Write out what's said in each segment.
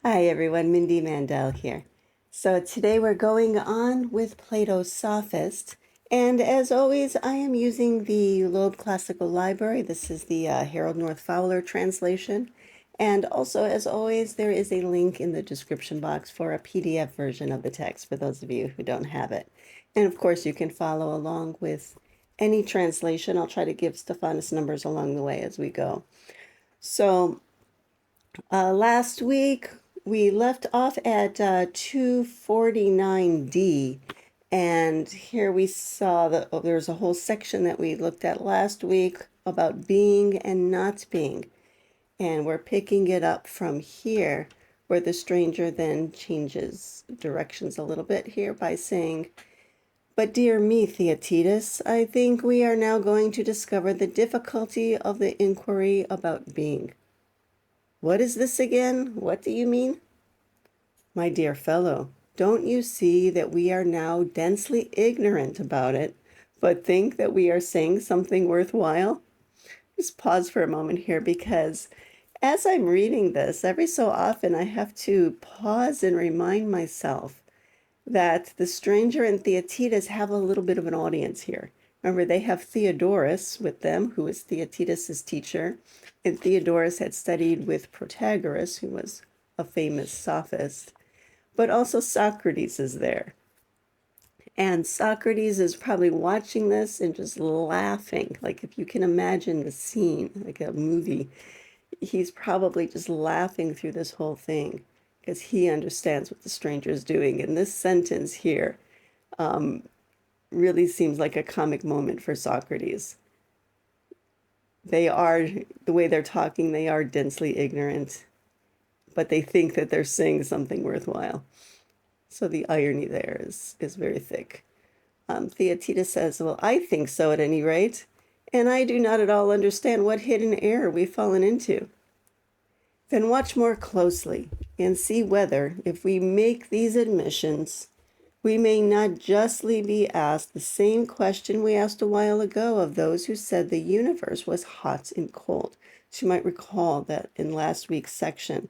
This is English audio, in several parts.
Hi everyone, Mindy Mandell here. So today we're going on with Plato's Sophist, and as always, I am using the Loeb Classical Library. This is the Harold North Fowler translation, and also, as always, there is a link in the description box for a PDF version of the text for those of you who don't have it. And of course, you can follow along with any translation. I'll try to give Stephanus numbers along the way as we go. So last week we left off at 249D, and here we saw that there's a whole section that we looked at last week about being and not being, and we're picking it up from here, where the stranger then changes directions a little bit here by saying, "But dear me, Theaetetus, I think we are now going to discover the difficulty of the inquiry about being." What is this again? What do you mean? My dear fellow, don't you see that we are now densely ignorant about it, but think that we are saying something worthwhile? Just pause for a moment here, because as I'm reading this, every so often I have to pause and remind myself that the stranger and Theaetetus have a little bit of an audience here. Remember, they have Theodorus with them, who is Theaetetus's teacher, and Theodorus had studied with Protagoras, who was a famous sophist, but also Socrates is there. And Socrates is probably watching this and just laughing. Like, if you can imagine the scene, like a movie, he's probably just laughing through this whole thing because he understands what the stranger is doing. And this sentence here really seems like a comic moment for Socrates. They are, the way they're talking, they are densely ignorant, but they think that they're saying something worthwhile. So the irony there is very thick. Theaetetus says, "Well, I think so at any rate, and I do not at all understand what hidden error we've fallen into." Then watch more closely and see whether, if we make these admissions, we may not justly be asked the same question we asked a while ago of those who said the universe was hot and cold. So you might recall that in last week's section,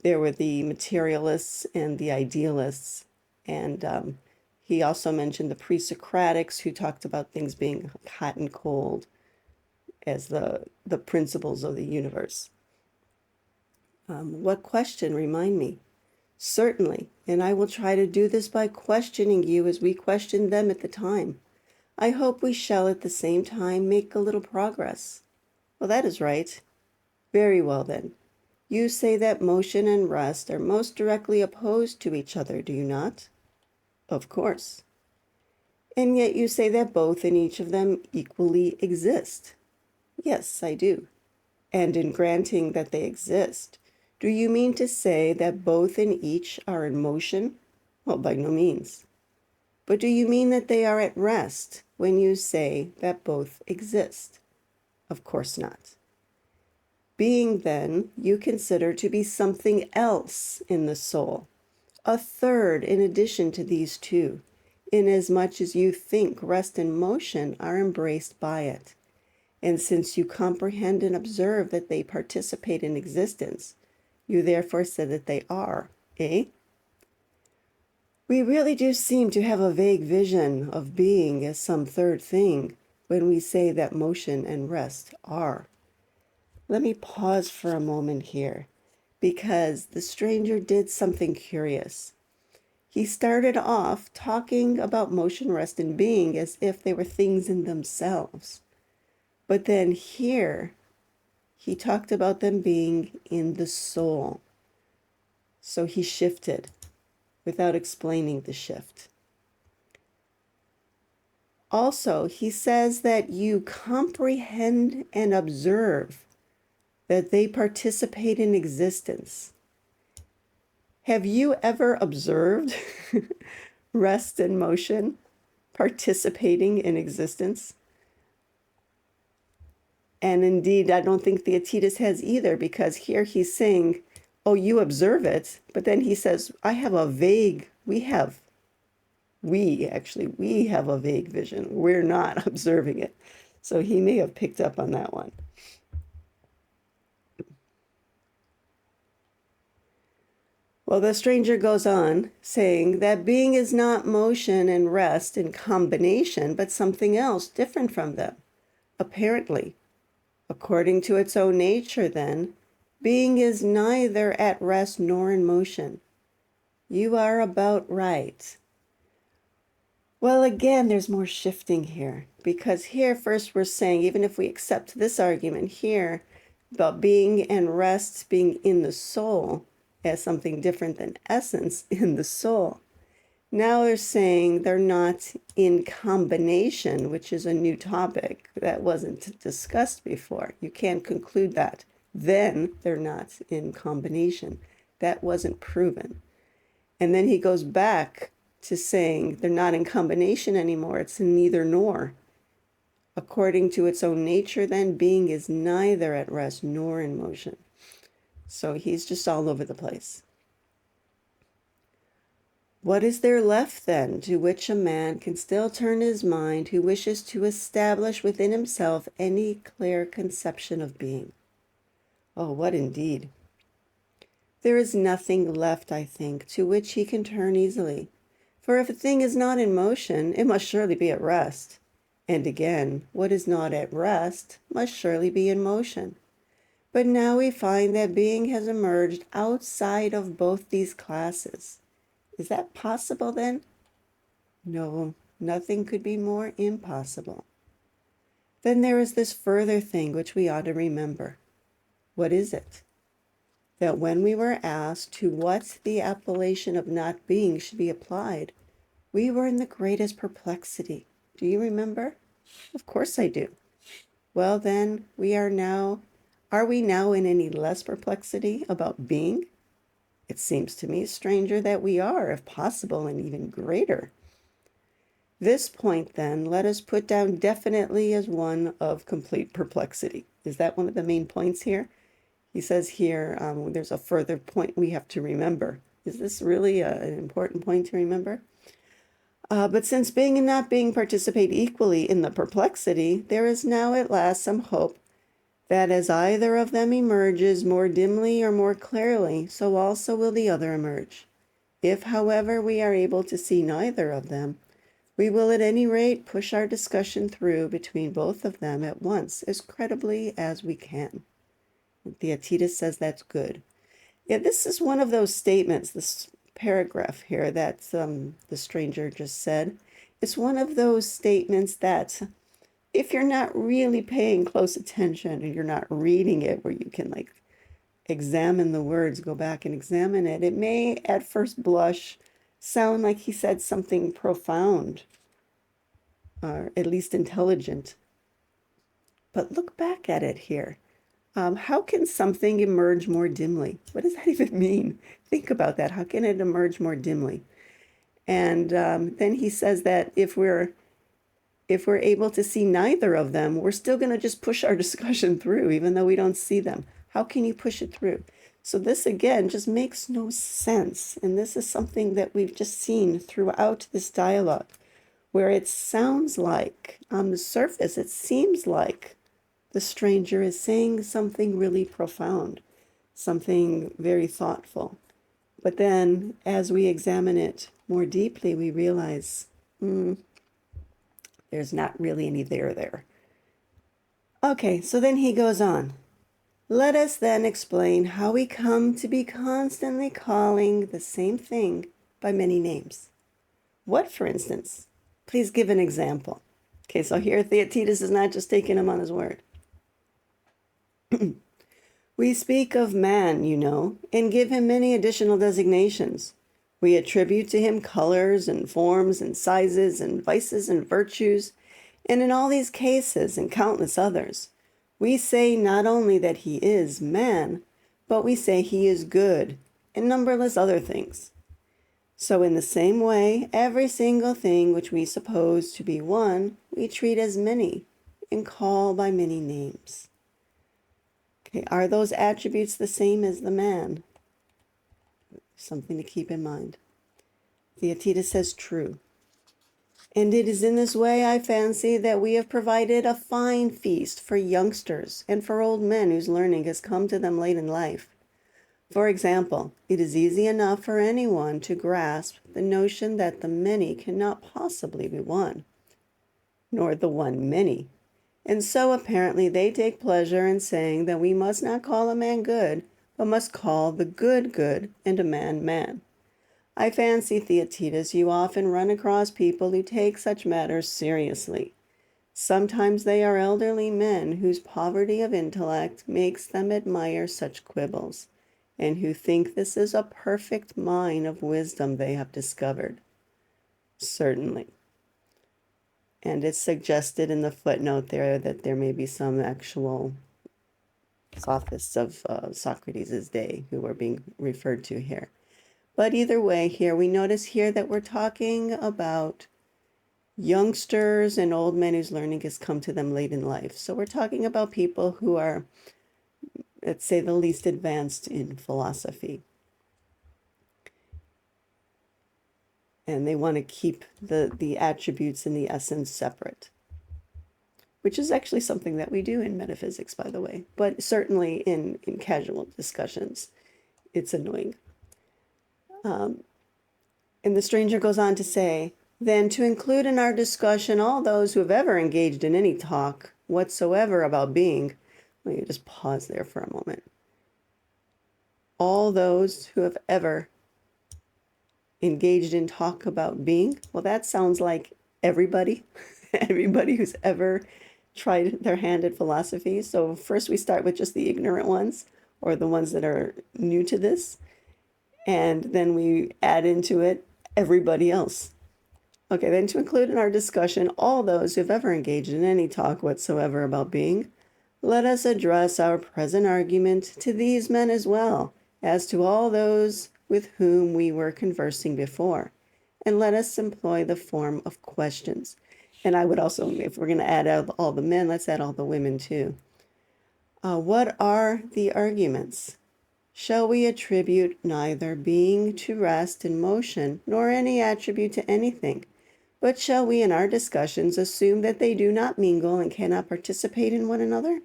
there were the materialists and the idealists, and he also mentioned the pre-Socratics, who talked about things being hot and cold as the principles of the universe. What question? Remind me. Certainly, and I will try to do this by questioning you as we questioned them at the time. I hope we shall at the same time make a little progress. Well, that is right. Very well then. You say that motion and rest are most directly opposed to each other, do you not? Of course. And yet you say that both in each of them equally exist. Yes, I do. And in granting that they exist, do you mean to say that both in each are in motion? Well, by no means. But do you mean that they are at rest when you say that both exist? Of course not. Being, then, you consider to be something else in the soul, a third in addition to these two, inasmuch as you think rest and motion are embraced by it. And since you comprehend and observe that they participate in existence, you therefore say that they are, eh? We really do seem to have a vague vision of being as some third thing when we say that motion and rest are. Let me pause for a moment here, because the stranger did something curious. He started off talking about motion, rest, and being as if they were things in themselves. But then here, he talked about them being in the soul. So he shifted without explaining the shift. Also, he says that you comprehend and observe that they participate in existence. Have you ever observed rest and motion participating in existence? And indeed, I don't think Theaetetus has either, because here he's saying, oh, you observe it, but then he says, we have a vague vision. We're not observing it. So he may have picked up on that one. Well, the stranger goes on, saying that being is not motion and rest in combination, but something else different from them. Apparently, according to its own nature, then, being is neither at rest nor in motion. You are about right. Well, again, there's more shifting here, because here first we're saying, even if we accept this argument here about being and rest being in the soul as something different than essence in the soul, now they're saying they're not in combination, which is a new topic that wasn't discussed before. You can't conclude that. Then they're not in combination. That wasn't proven. And then he goes back to saying they're not in combination anymore. It's neither nor. According to its own nature, then, being is neither at rest nor in motion. So he's just all over the place. What is there left, then, to which a man can still turn his mind who wishes to establish within himself any clear conception of being? Oh, what indeed! There is nothing left, I think, to which he can turn easily. For if a thing is not in motion, it must surely be at rest. And again, what is not at rest must surely be in motion. But now we find that being has emerged outside of both these classes. Is that possible then? No, nothing could be more impossible. Then there is this further thing which we ought to remember. What is it? That when we were asked to what the appellation of not being should be applied, we were in the greatest perplexity. Do you remember? Of course I do. Well then, are we now in any less perplexity about being? It seems to me stranger that we are, if possible, and even greater. This point, then, let us put down definitely as one of complete perplexity. Is that one of the main points here? He says here, there's a further point we have to remember. Is this really an important point to remember? But since being and not being participate equally in the perplexity, there is now at last some hope that as either of them emerges more dimly or more clearly, so also will the other emerge. If, however, we are able to see neither of them, we will at any rate push our discussion through between both of them at once as credibly as we can. Theaetetus says that's good. Yeah, this is one of those statements, this paragraph here that the stranger just said. It's one of those statements that if you're not really paying close attention and you're not reading it where you can like examine the words, go back and examine it, it may at first blush sound like he said something profound or at least intelligent. But look back at it here. How can something emerge more dimly? What does that even mean? Think about that. How can it emerge more dimly? And then he says that if we're able to see neither of them, we're still going to just push our discussion through, even though we don't see them. How can you push it through? So this, again, just makes no sense. And this is something that we've just seen throughout this dialogue, where it sounds like, on the surface, it seems like the stranger is saying something really profound, something very thoughtful. But then, as we examine it more deeply, we realize, there's not really any there. Okay, so then he goes on. Let us then explain how we come to be constantly calling the same thing by many names. What, for instance? Please give an example. Okay, so here Theaetetus is not just taking him on his word. We speak of man, you know, and give him many additional designations. We attribute to him colors and forms and sizes and vices and virtues, and in all these cases and countless others, we say not only that he is man, but we say he is good, and numberless other things. So in the same way, every single thing which we suppose to be one, we treat as many, and call by many names. Okay, are those attributes the same as the man? Something to keep in mind. Theaetetus says true. And it is in this way, I fancy, that we have provided a fine feast for youngsters and for old men whose learning has come to them late in life. For example, it is easy enough for anyone to grasp the notion that the many cannot possibly be one, nor the one many. And so apparently they take pleasure in saying that we must not call a man good, but must call the good good and a man man. I fancy, Theaetetus, you often run across people who take such matters seriously. Sometimes they are elderly men whose poverty of intellect makes them admire such quibbles, and who think this is a perfect mine of wisdom they have discovered. Certainly. And it's suggested in the footnote there that there may be some actual sophists of Socrates' day who are being referred to here. But either way, here we notice here that we're talking about youngsters and old men whose learning has come to them late in life. So we're talking about people who are, let's say, the least advanced in philosophy. And they want to keep the attributes and the essence separate, which is actually something that we do in metaphysics, by the way, but certainly in casual discussions, it's annoying. And the stranger goes on to say, then to include in our discussion all those who have ever engaged in any talk whatsoever about being, let me just pause there for a moment. All those who have ever engaged in talk about being, well, that sounds like everybody, everybody who's ever tried their hand at philosophy. So first we start with just the ignorant ones, or the ones that are new to this, and then we add into it everybody else. Okay, then to include in our discussion all those who've ever engaged in any talk whatsoever about being, let us address our present argument to these men as well as to all those with whom we were conversing before, and let us employ the form of questions. And I would also, if we're going to add out all the men, let's add all the women too. What are the arguments? Shall we attribute neither being to rest and motion, nor any attribute to anything? But shall we in our discussions assume that they do not mingle and cannot participate in one another?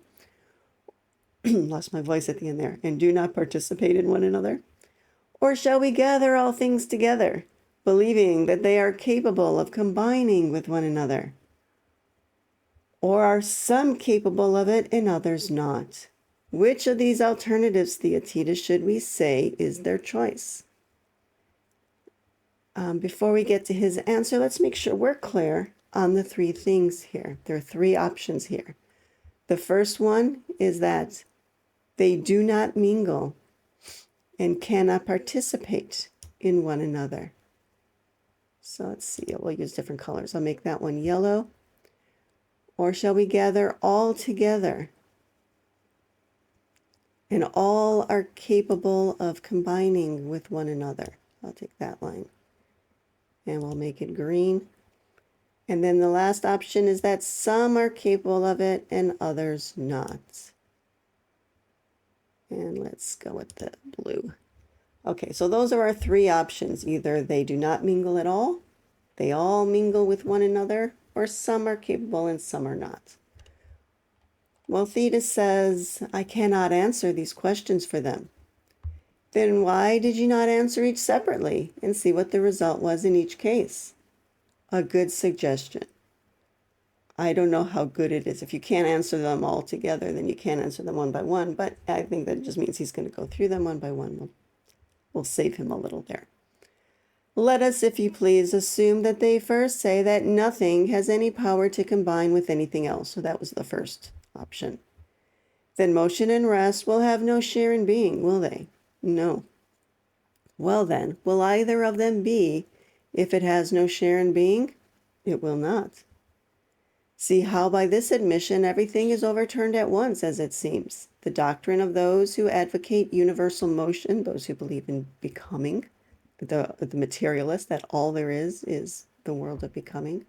Lost my voice at the end there. And do not participate in one another? Or shall we gather all things together, believing that they are capable of combining with one another? Or are some capable of it and others not? Which of these alternatives, Theaetetus, should we say is their choice? Before we get to his answer, let's make sure we're clear on the three things here. There are three options here. The first one is that they do not mingle and cannot participate in one another. So let's see, we'll use different colors. I'll make that one yellow. Or shall we gather all together? And all are capable of combining with one another. I'll take that line. And we'll make it green. And then the last option is that some are capable of it and others not. And let's go with the blue. Okay, so those are our three options. Either they do not mingle at all, they all mingle with one another, or some are capable and some are not. Well, Thetis says, I cannot answer these questions for them. Then why did you not answer each separately and see what the result was in each case? A good suggestion. I don't know how good it is. If you can't answer them all together, then you can't answer them one by one, but I think that just means he's going to go through them one by one. We'll save him a little there. Let us, if you please, assume that they first say that nothing has any power to combine with anything else. So that was the first option. Then motion and rest will have no share in being, will they? No. Well then, will either of them be if it has no share in being? It will not. See how by this admission everything is overturned at once, as it seems. The doctrine of those who advocate universal motion, those who believe in becoming, the materialist, that all there is the world of becoming,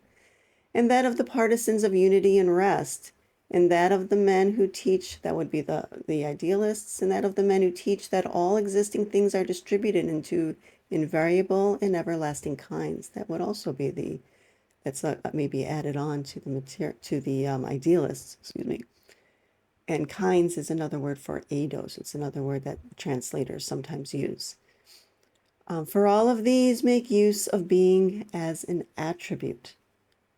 and that of the partisans of unity and rest, and that of the men who teach, that would be the idealists, and that of the men who teach that all existing things are distributed into invariable and everlasting kinds. That would also be that's maybe added on to the idealists, excuse me. And kinds is another word for eidos. It's another word that translators sometimes use. For all of these, make use of being as an attribute.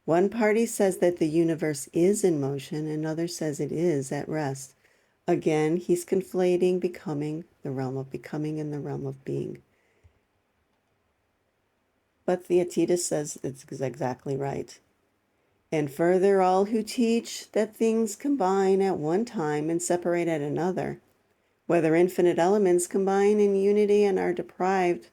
One party says that the universe is in motion, another says it is at rest. Again, he's conflating becoming, the realm of becoming, and the realm of being. But Theaetetus says it's exactly right. And further, all who teach that things combine at one time and separate at another, whether infinite elements combine in unity and are derived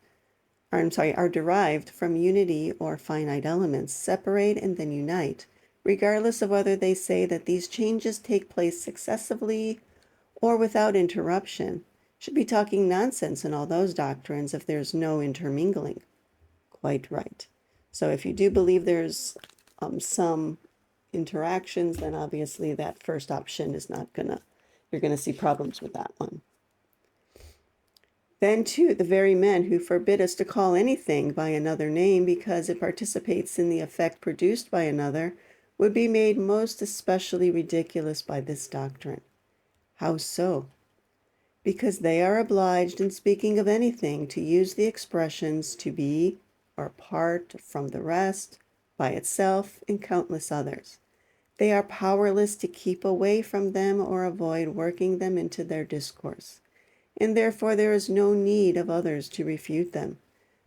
from unity or finite elements, separate and then unite, regardless of whether they say that these changes take place successively or without interruption, should be talking nonsense in all those doctrines if there's no intermingling. Quite right. So if you do believe there's some interactions, then obviously that first option is not you're gonna see problems with that one. Then too, the very men who forbid us to call anything by another name because it participates in the effect produced by another would be made most especially ridiculous by this doctrine. How so? Because they are obliged in speaking of anything to use the expressions to be or apart from the rest, by itself, and countless others. They are powerless to keep away from them or avoid working them into their discourse, and therefore there is no need of others to refute them.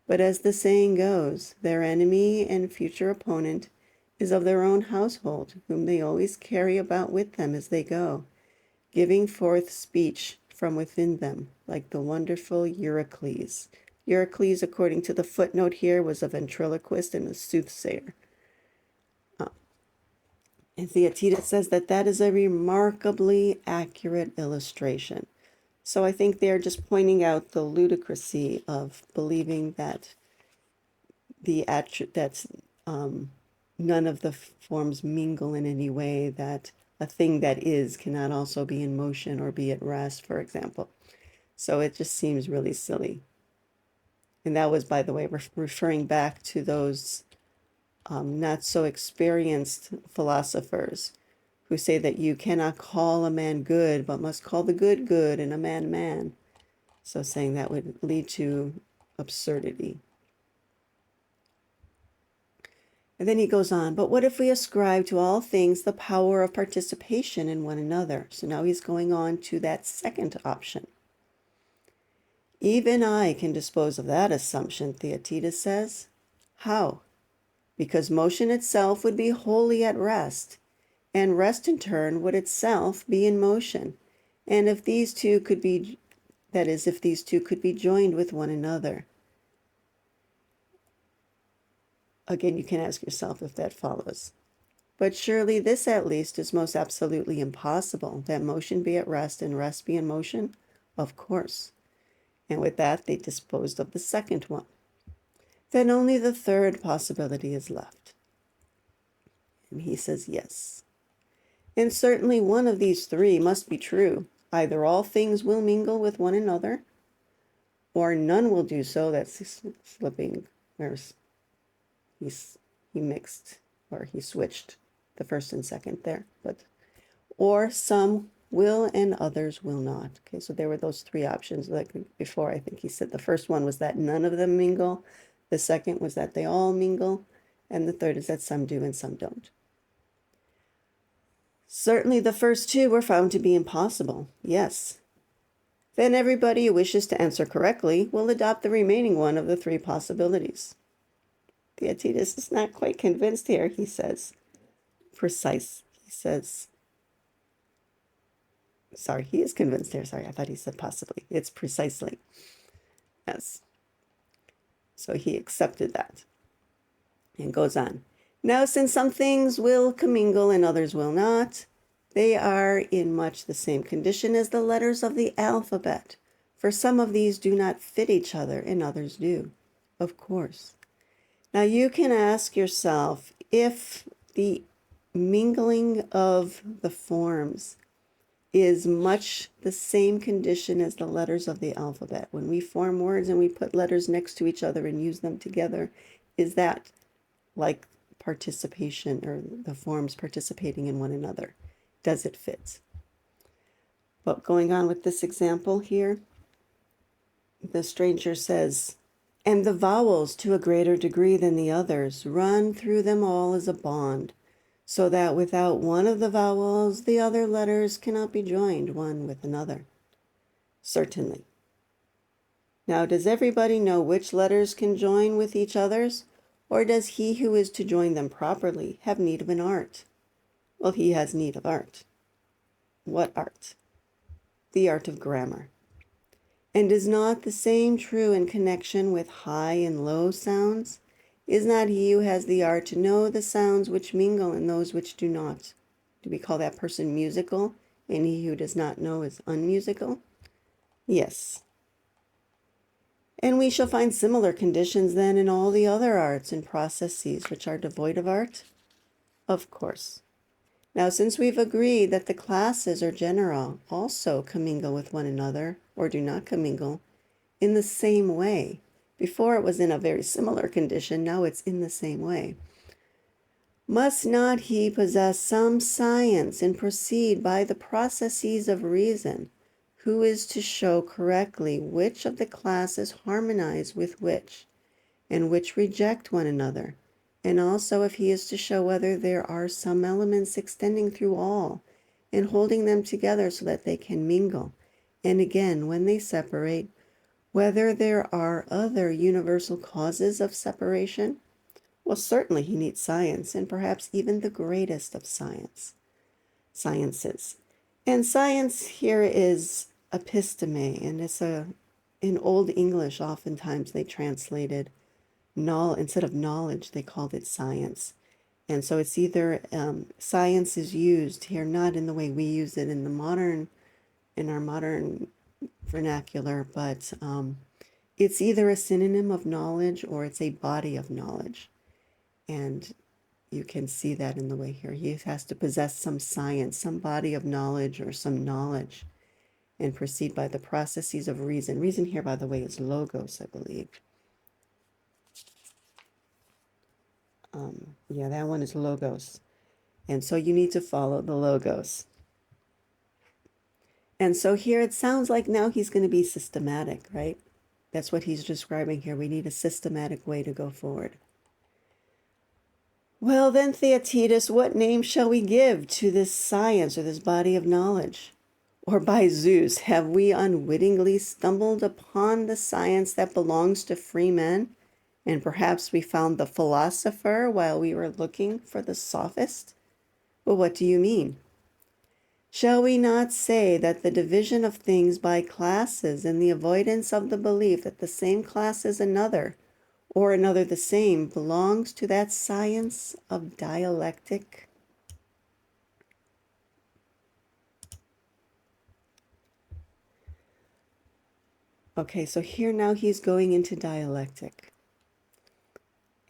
But as the saying goes, their enemy and future opponent is of their own household, whom they always carry about with them as they go, giving forth speech from within them, like the wonderful Eurycles. Eurycles, according to the footnote here, was a ventriloquist and a soothsayer. And Theaetetus says that that is a remarkably accurate illustration. So I think they're just pointing out the ludicrousy of believing that none of the forms mingle in any way, that a thing that is cannot also be in motion or be at rest, for example. So it just seems really silly. And that was, by the way, referring back to those not so experienced philosophers who say that you cannot call a man good, but must call the good good and a man man. So saying that would lead to absurdity. And then he goes on, but what if we ascribe to all things the power of participation in one another? So now he's going on to that second option. Even I can dispose of that assumption, Theaetetus says. How? Because motion itself would be wholly at rest, and rest in turn would itself be in motion. And if these two could be, that is, if these two could be joined with one another. Again, you can ask yourself if that follows. But surely this at least is most absolutely impossible, that motion be at rest and rest be in motion? Of course. And with that, they disposed of the second one. Then only the third possibility is left. And he says yes. And certainly one of these three must be true. Either all things will mingle with one another, or none will do so. That's slipping. There's he mixed, or he switched the first and second there, but or some will and others will not. Okay, so there were those three options. Like before, I think he said the first one was that none of them mingle, the second was that they all mingle, and the third is that some do and some don't. Certainly the first two were found to be impossible, yes. Then everybody who wishes to answer correctly will adopt the remaining one of the three possibilities. Theaetetus is not quite convinced here, he says. He is convinced here. Sorry, I thought he said possibly. It's precisely. Yes. So he accepted that. And goes on. Now, since some things will commingle and others will not, they are in much the same condition as the letters of the alphabet. For some of these do not fit each other and others do. Of course. Now you can ask yourself if the mingling of the forms is much the same condition as the letters of the alphabet. When we form words and we put letters next to each other and use them together, is that like participation or the forms participating in one another? Does it fit? But going on with this example here, the stranger says, and the vowels to a greater degree than the others run through them all as a bond, so that without one of the vowels, the other letters cannot be joined one with another. Certainly. Now, does everybody know which letters can join with each other's, or does he who is to join them properly have need of an art? Well, he has need of art. What art? The art of grammar. And is not the same true in connection with high and low sounds? Is not he who has the art to know the sounds which mingle and those which do not? Do we call that person musical, and he who does not know is unmusical? Yes. And we shall find similar conditions then in all the other arts and processes which are devoid of art? Of course. Now, since we've agreed that the classes or genera also commingle with one another, or do not commingle, in the same way, before it was in a very similar condition, now it's in the same way, must not he possess some science and proceed by the processes of reason, who is to show correctly which of the classes harmonize with which, and which reject one another? And also if he is to show whether there are some elements extending through all and holding them together so that they can mingle, and again, when they separate, whether there are other universal causes of separation? Well, certainly he needs science, and perhaps even the greatest of sciences. And science here is episteme, and it's in Old English, oftentimes they translated instead of knowledge, they called it science. And so it's either science is used here, not in the way we use it in our modern vernacular, but it's either a synonym of knowledge or it's a body of knowledge. And you can see that in the way here. He has to possess some science, some body of knowledge or some knowledge, and proceed by the processes of reason. Reason here, by the way, is logos, I believe. Yeah, that one is logos. And so you need to follow the logos. And so here it sounds like now he's going to be systematic, right? That's what he's describing here. We need a systematic way to go forward. Well, then, Theaetetus, what name shall we give to this science or this body of knowledge? Or by Zeus, have we unwittingly stumbled upon the science that belongs to free men? And perhaps we found the philosopher while we were looking for the sophist? Well, what do you mean? Shall we not say that the division of things by classes and the avoidance of the belief that the same class is another, or another the same, belongs to that science of dialectic? Okay, so here now he's going into dialectic.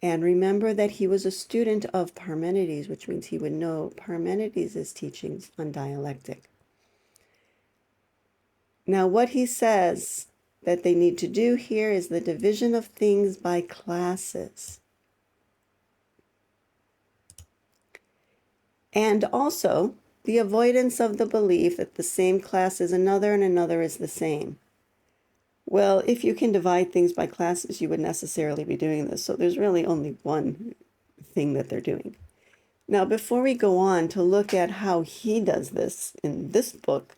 And remember that he was a student of Parmenides, which means he would know Parmenides' teachings on dialectic. Now, what he says that they need to do here is the division of things by classes. And also the avoidance of the belief that the same class is another and another is the same. Well, if you can divide things by classes, you would necessarily be doing this. So there's really only one thing that they're doing. Now, before we go on to look at how he does this in this book,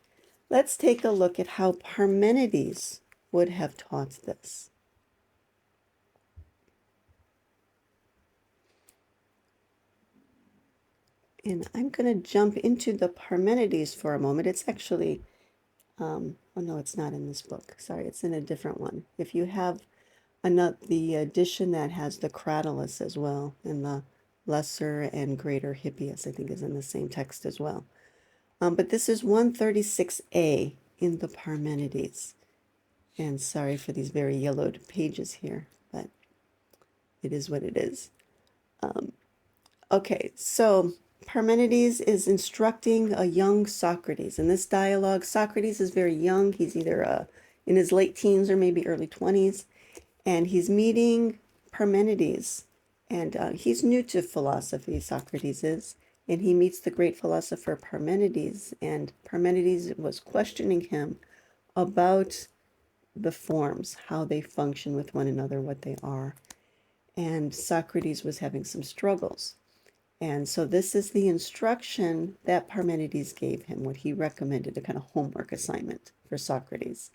let's take a look at how Parmenides would have taught this. And I'm going to jump into the Parmenides for a moment. It's actually, oh no, it's not in this book. Sorry, it's in a different one. If you have the edition that has the Cratylus as well, and the Lesser and Greater Hippias, I think is in the same text as well. But this is 136a in the Parmenides. And sorry for these very yellowed pages here, but it is what it is. Okay, so Parmenides is instructing a young Socrates. In this dialogue, Socrates is very young. He's either in his late teens or maybe early 20s. And he's meeting Parmenides. And he's new to philosophy, Socrates is. and he meets the great philosopher Parmenides, and Parmenides was questioning him about the forms, how they function with one another, what they are. And Socrates was having some struggles. And so this is the instruction that Parmenides gave him, what he recommended, a kind of homework assignment for Socrates.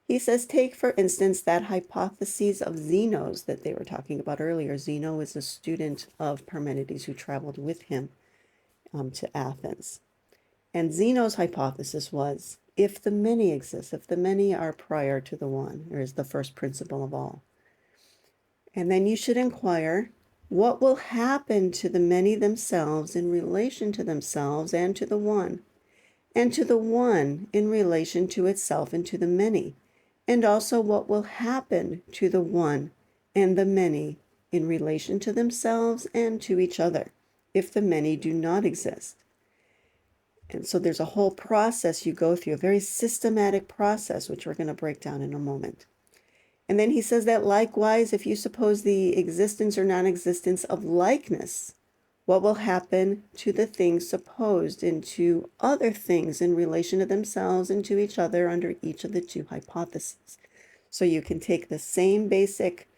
He says, take, for instance, that hypothesis of Zeno's that they were talking about earlier. Zeno is a student of Parmenides who traveled with him to Athens. And Zeno's hypothesis was, if the many exist, if the many are prior to the one, or is the first principle of all, and then you should inquire, what will happen to the many themselves in relation to themselves and to the one in relation to itself and to the many, and also what will happen to the one and the many in relation to themselves and to each other, if the many do not exist. And so there's a whole process you go through, a very systematic process, which we're going to break down in a moment. And then he says that likewise, if you suppose the existence or non-existence of likeness, what will happen to the things supposed and to other things in relation to themselves and to each other under each of the two hypotheses? So you can take the same basic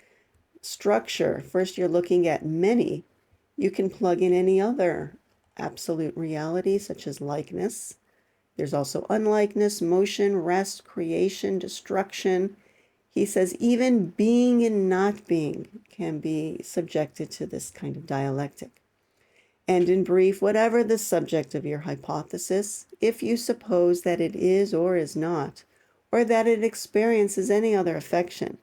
structure. First, you're looking at many. You can plug in any other absolute reality, such as likeness. There's also unlikeness, motion, rest, creation, destruction. He says even being and not being can be subjected to this kind of dialectic. And in brief, whatever the subject of your hypothesis, if you suppose that it is or is not, or that it experiences any other affection,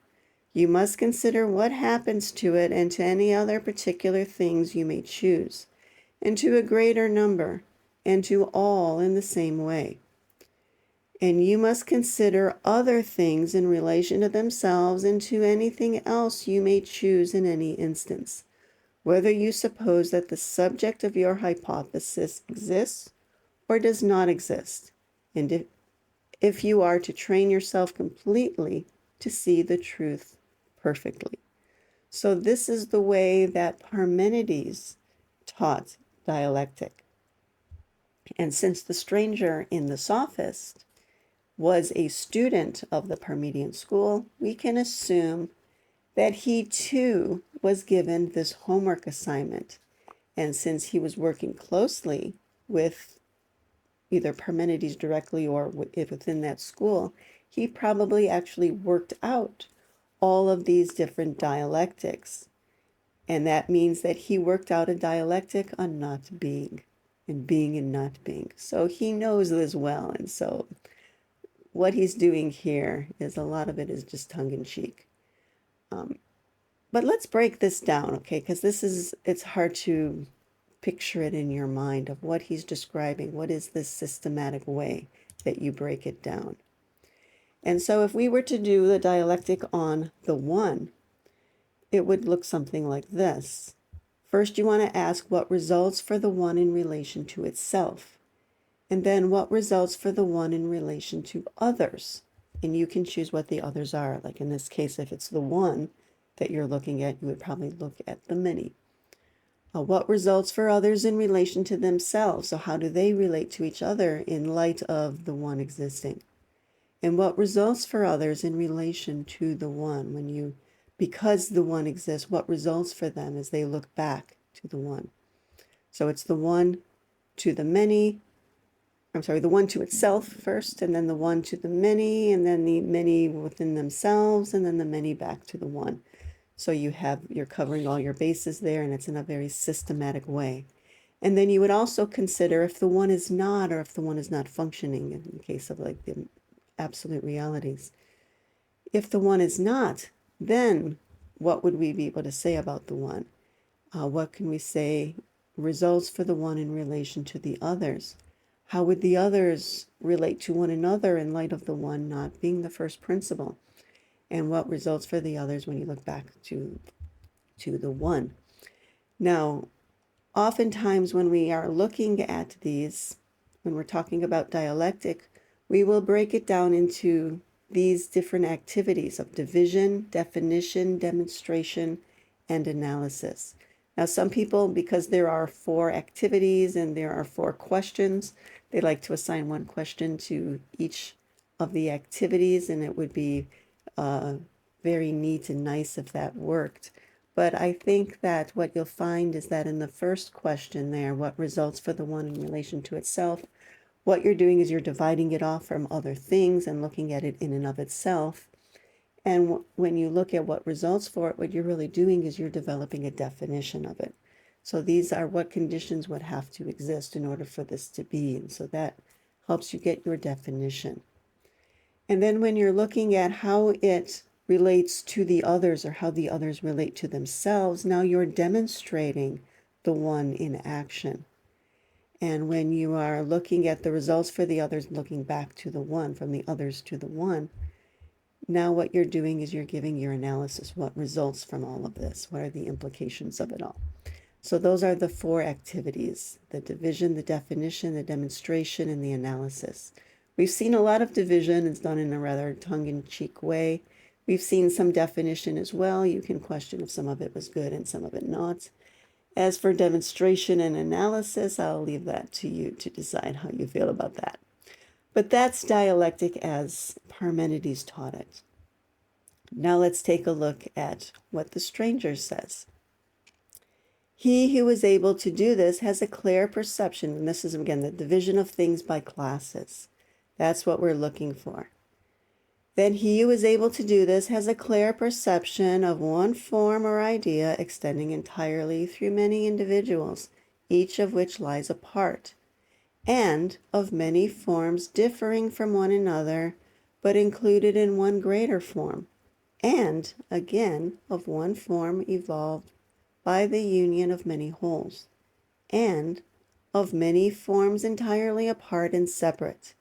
you must consider what happens to it and to any other particular things you may choose, and to a greater number, and to all in the same way. And you must consider other things in relation to themselves and to anything else you may choose in any instance, whether you suppose that the subject of your hypothesis exists or does not exist, and if you are to train yourself completely to see the truth perfectly. So this is the way that Parmenides taught dialectic. And since the stranger in the Sophist was a student of the Parmenidean school, we can assume that he too was given this homework assignment. And since he was working closely with either Parmenides directly or within that school, he probably actually worked out all of these different dialectics. And that means that he worked out a dialectic on not being and not being. So he knows this well. And so what he's doing here is a lot of it is just tongue-in-cheek. But let's break this down, okay? Because it's hard to picture it in your mind of what he's describing. What is this systematic way that you break it down? And so if we were to do the dialectic on the one, it would look something like this. First, you want to ask what results for the one in relation to itself, and then what results for the one in relation to others. And you can choose what the others are. Like in this case, if it's the one that you're looking at, you would probably look at the many. What results for others in relation to themselves? So how do they relate to each other in light of the one existing? And what results for others in relation to the one? Because the one exists, what results for them as they look back to the one? So it's the one to the many, the one to itself first, and then the one to the many, and then the many within themselves, and then the many back to the one. So you're covering all your bases there, and it's in a very systematic way. And then you would also consider if the one is not, or if the one is not functioning, in the case of like the absolute realities. If the one is not, then what would we be able to say about the one? What can we say results for the one in relation to the others? How would the others relate to one another in light of the one not being the first principle? And what results for the others when you look back to the one? Now, oftentimes when we are looking at these, when we're talking about dialectic, we will break it down into these different activities of division, definition, demonstration, and analysis. Now, some people, because there are 4 activities and there are 4 questions, they like to assign 1 question to each of the activities, and it would be very neat and nice if that worked. But I think that what you'll find is that in the first question there, what results for the one in relation to itself, what you're doing is you're dividing it off from other things and looking at it in and of itself. And when you look at what results for it, what you're really doing is you're developing a definition of it. So these are what conditions would have to exist in order for this to be. And so that helps you get your definition. And then when you're looking at how it relates to the others or how the others relate to themselves, now you're demonstrating the one in action. And when you are looking at the results for the others, looking back to the one, from the others to the one, now what you're doing is you're giving your analysis. What results from all of this? What are the implications of it all? So those are the 4 activities: the division, the definition, the demonstration, and the analysis. We've seen a lot of division. It's done in a rather tongue-in-cheek way. We've seen some definition as well. You can question if some of it was good and some of it not. As for demonstration and analysis, I'll leave that to you to decide how you feel about that. But that's dialectic as Parmenides taught it. Now let's take a look at what the stranger says. He who is able to do this has a clear perception, and this is again the division of things by classes. That's what we're looking for. Then he who is able to do this has a clear perception of one form or idea extending entirely through many individuals, each of which lies apart, and of many forms differing from one another, but included in one greater form, and, again, of one form evolved by the union of many wholes, and of many forms entirely apart and separate.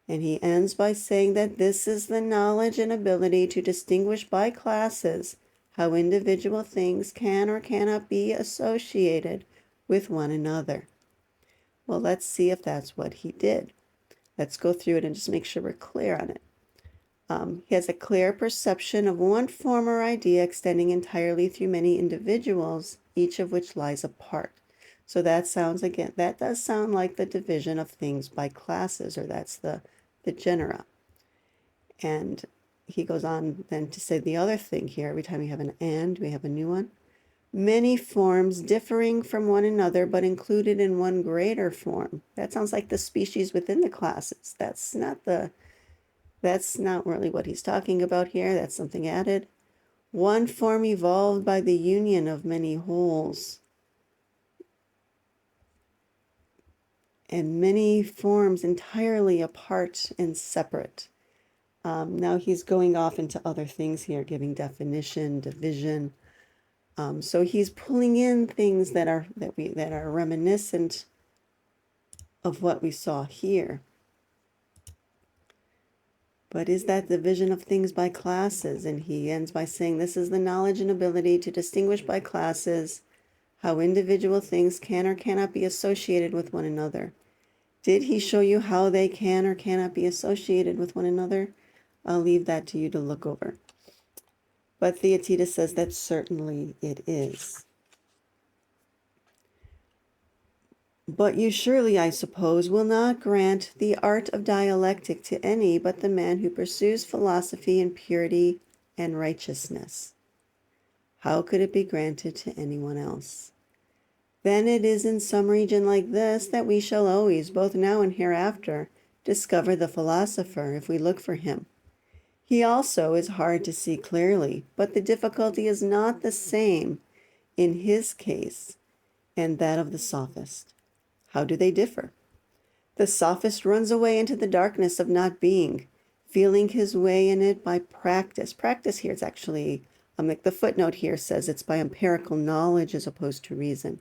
And he ends by saying that this is the knowledge and ability to distinguish by classes how individual things can or cannot be associated with one another. Well, let's see if that's what he did. Let's go through it and just make sure we're clear on it. He has a clear perception of one form or idea extending entirely through many individuals, each of which lies apart. So that does sound like the division of things by classes, or that's the genera. And he goes on then to say the other thing here. Every time we have an and, we have a new one. Many forms differing from one another, but included in one greater form. That sounds like the species within the classes. That's not really what he's talking about here. That's something added. One form evolved by the union of many wholes, and many forms entirely apart and separate. Now he's going off into other things here, giving definition, division. So he's pulling in things that are reminiscent of what we saw here. But is that division of things by classes? And he ends by saying this is the knowledge and ability to distinguish by classes how individual things can or cannot be associated with one another. Did he show you how they can or cannot be associated with one another? I'll leave that to you to look over. But Theaetetus says that certainly it is. But you surely, I suppose, will not grant the art of dialectic to any but the man who pursues philosophy in purity and righteousness. How could it be granted to anyone else? Then it is in some region like this that we shall always, both now and hereafter, discover the philosopher if we look for him. He also is hard to see clearly, but the difficulty is not the same in his case and that of the sophist. How do they differ? The sophist runs away into the darkness of not being, feeling his way in it by practice. Practice here, it's actually, like the footnote here says, it's by empirical knowledge as opposed to reason.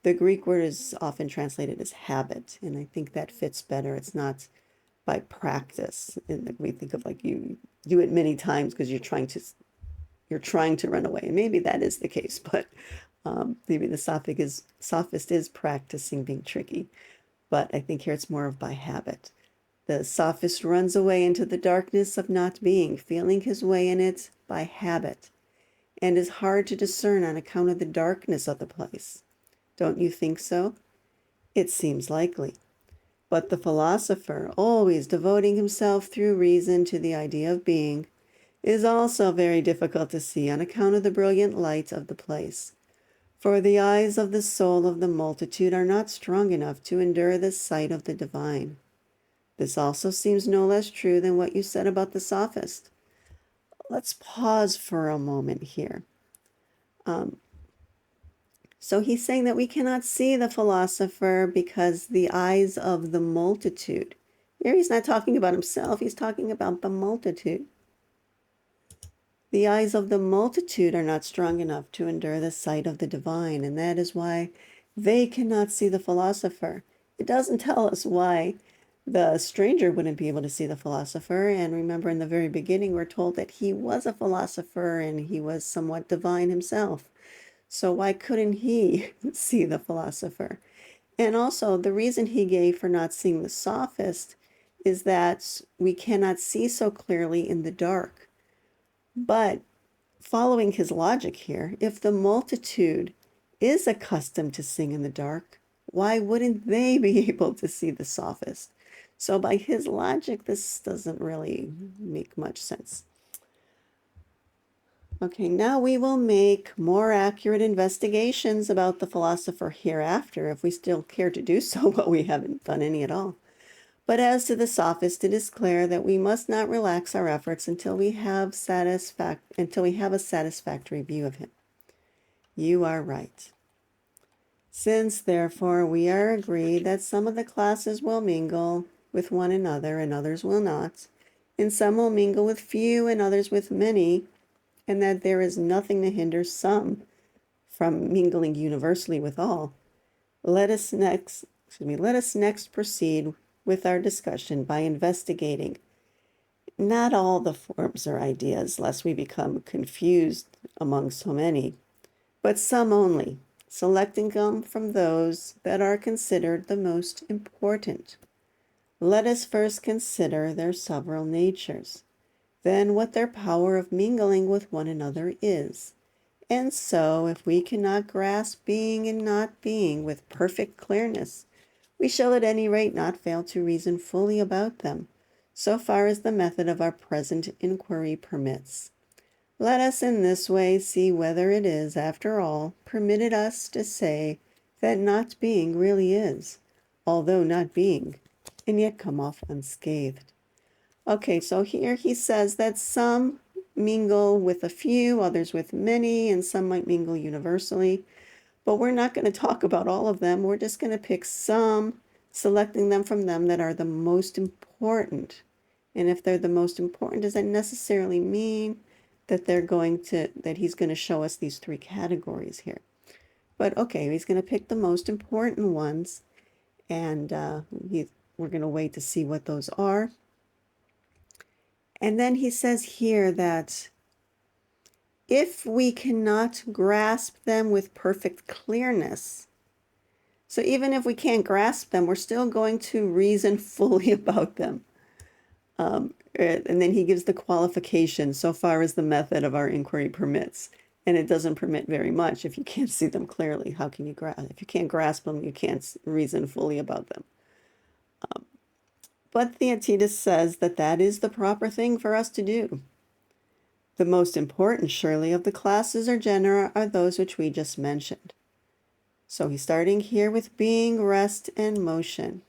The Greek word is often translated as habit, and I think that fits better. It's not by practice. And we think of like you do it many times because you're trying to run away. And maybe that is the case, but maybe the sophist is practicing being tricky. But I think here it's more of by habit. The sophist runs away into the darkness of not being, feeling his way in it by habit. and is hard to discern on account of the darkness of the place. Don't you think so? It seems likely. But the philosopher, always devoting himself through reason to the idea of being, is also very difficult to see on account of the brilliant light of the place. For the eyes of the soul of the multitude are not strong enough to endure the sight of the divine. This also seems no less true than what you said about the Sophist. Let's pause for a moment here. So he's saying that we cannot see the philosopher because the eyes of the multitude. Here he's not talking about himself, he's talking about the multitude. The eyes of the multitude are not strong enough to endure the sight of the divine, and that is why they cannot see the philosopher. It doesn't tell us why the stranger wouldn't be able to see the philosopher. And remember, in the very beginning, we're told that he was a philosopher and he was somewhat divine himself. So why couldn't he see the philosopher? And also, the reason he gave for not seeing the Sophist is that we cannot see so clearly in the dark. But following his logic here, if the multitude is accustomed to seeing in the dark, why wouldn't they be able to see the Sophist? So by his logic, this doesn't really make much sense. Okay, now we will make more accurate investigations about the philosopher hereafter, if we still care to do so, but we haven't done any at all. But as to the Sophist, it is clear that we must not relax our efforts until we have a satisfactory view of him. You are right. Since, therefore, we are agreed that some of the classes will mingle with one another and others will not, and some will mingle with few and others with many, and that there is nothing to hinder some from mingling universally with all, let us next proceed with our discussion by investigating not all the forms or ideas, lest we become confused among so many, but some only, selecting them from those that are considered the most important. Let us first consider their several natures, then what their power of mingling with one another is. And so, if we cannot grasp being and not being with perfect clearness, we shall at any rate not fail to reason fully about them, so far as the method of our present inquiry permits. Let us in this way see whether it is, after all, permitted us to say that not being really is, although not being, and yet come off unscathed. Okay, so here he says that some mingle with a few, others with many, and some might mingle universally. But we're not going to talk about all of them. We're just going to pick some, selecting them from them that are the most important. And if they're the most important, does that necessarily mean that he's going to show us these three categories here? But okay, he's going to pick the most important ones, and we're going to wait to see what those are. And then he says here that if we cannot grasp them with perfect clearness, so even if we can't grasp them, we're still going to reason fully about them. And then he gives the qualification so far as the method of our inquiry permits. And it doesn't permit very much if you can't see them clearly. How can you grasp? If you can't grasp them, you can't reason fully about them. But Theaetetus says that that is the proper thing for us to do. The most important, surely, of the classes or genera are those which we just mentioned. So he's starting here with being, rest, and motion.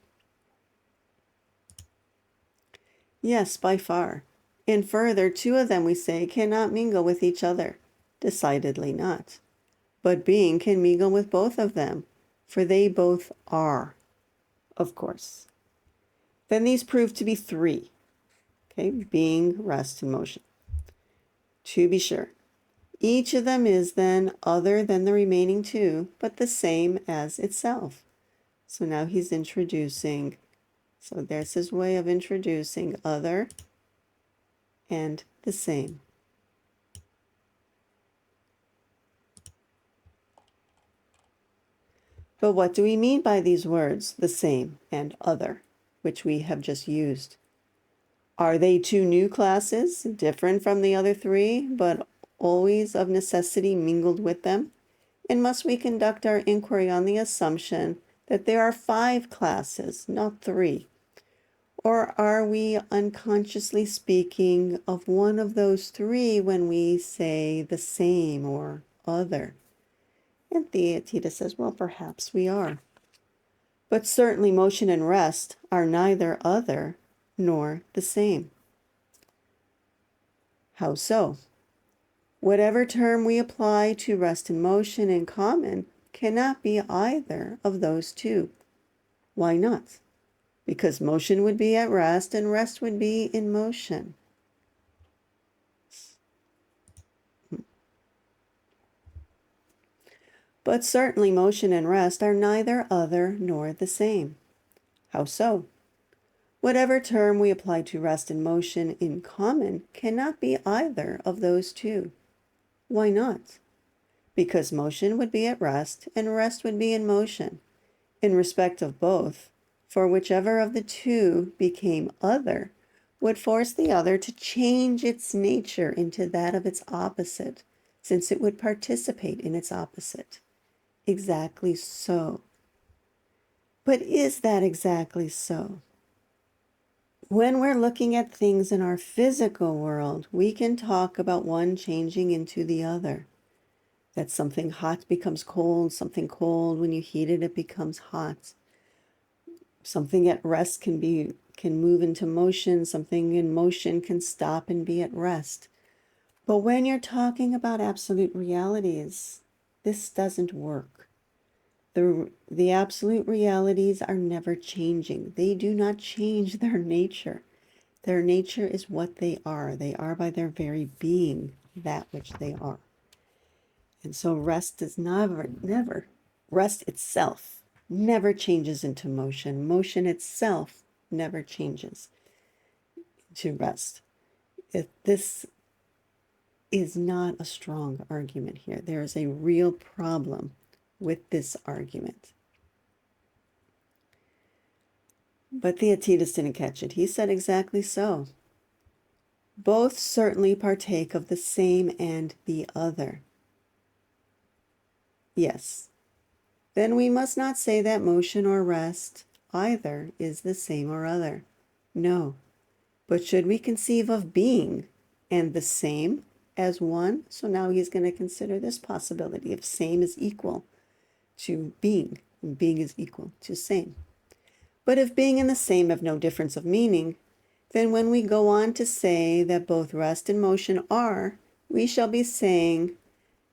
Yes, by far. And further, two of them, we say, cannot mingle with each other. Decidedly not. But being can mingle with both of them, for they both are, of course. Then these prove to be three. Okay, being, rest, and motion. To be sure. Each of them is then other than the remaining two, but the same as itself. So now he's introducing, so there's his way of introducing other and the same. But what do we mean by these words, the same and other, which we have just used? Are they two new classes, different from the other three, but always of necessity mingled with them? And must we conduct our inquiry on the assumption that there are 5 classes, not 3? Or are we unconsciously speaking of one of those 3 when we say the same or other? And Theaetetus says, well, perhaps we are. But certainly motion and rest are neither other nor the same. How so? Whatever term we apply to rest and motion in common cannot be either of those 2. Why not? Because motion would be at rest and rest would be in motion. But certainly motion and rest are neither other nor the same. How so? Whatever term we apply to rest and motion in common cannot be either of those 2. Why not? Because motion would be at rest and rest would be in motion. In respect of both, for whichever of the 2 became other would force the other to change its nature into that of its opposite, since it would participate in its opposite. Exactly so. But is that exactly so? When we're looking at things in our physical world, we can talk about one changing into the other. That something hot becomes cold, something cold, when you heat it, it becomes hot. Something at rest can move into motion, something in motion can stop and be at rest. But when you're talking about absolute realities, this doesn't work. The absolute realities are never changing. They do not change their nature. Their nature is what they are. They are by their very being that which they are. And so rest is rest itself never changes into motion. Motion itself never changes to rest. This is not a strong argument here. There is a real problem with this argument. But Theaetetus didn't catch it. He said exactly so. Both certainly partake of the same and the other. Yes. Then we must not say that motion or rest either is the same or other. No. But should we conceive of being and the same as one? So now he's going to consider this possibility of same is equal to being, and being is equal to same. But if being and the same have no difference of meaning, then when we go on to say that both rest and motion are, we shall be saying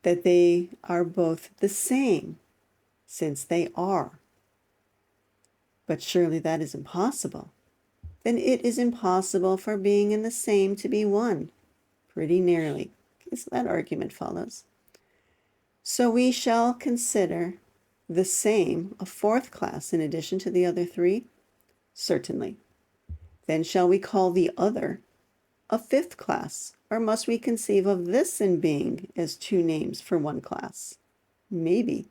that they are both the same, since they are. But surely that is impossible. Then it is impossible for being and the same to be one, pretty nearly. Okay, so that argument follows. So we shall consider the same a 4th class in addition to the other 3? Certainly. Then shall we call the other a 5th class, or must we conceive of this in being as 2 names for one class? Maybe.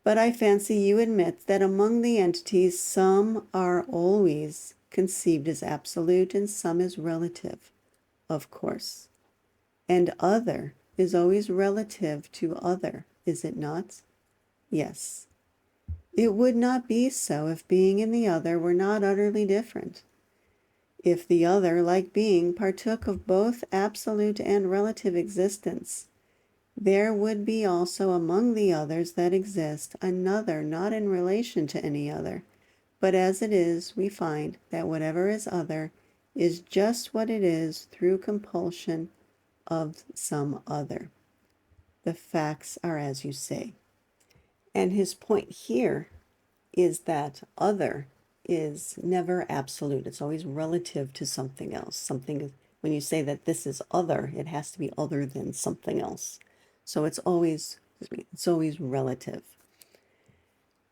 But I fancy you admit that among the entities some are always conceived as absolute and some as relative, of course. And other is always relative to other, is it not? Yes. It would not be so if being and the other were not utterly different. If the other, like being, partook of both absolute and relative existence, there would be also among the others that exist another not in relation to any other, but as it is, we find that whatever is other is just what it is through compulsion of some other. The facts are as you say. And his point here is that other is never absolute. It's always relative to something else. Something, when you say that this is other, it has to be other than something else. So it's always relative.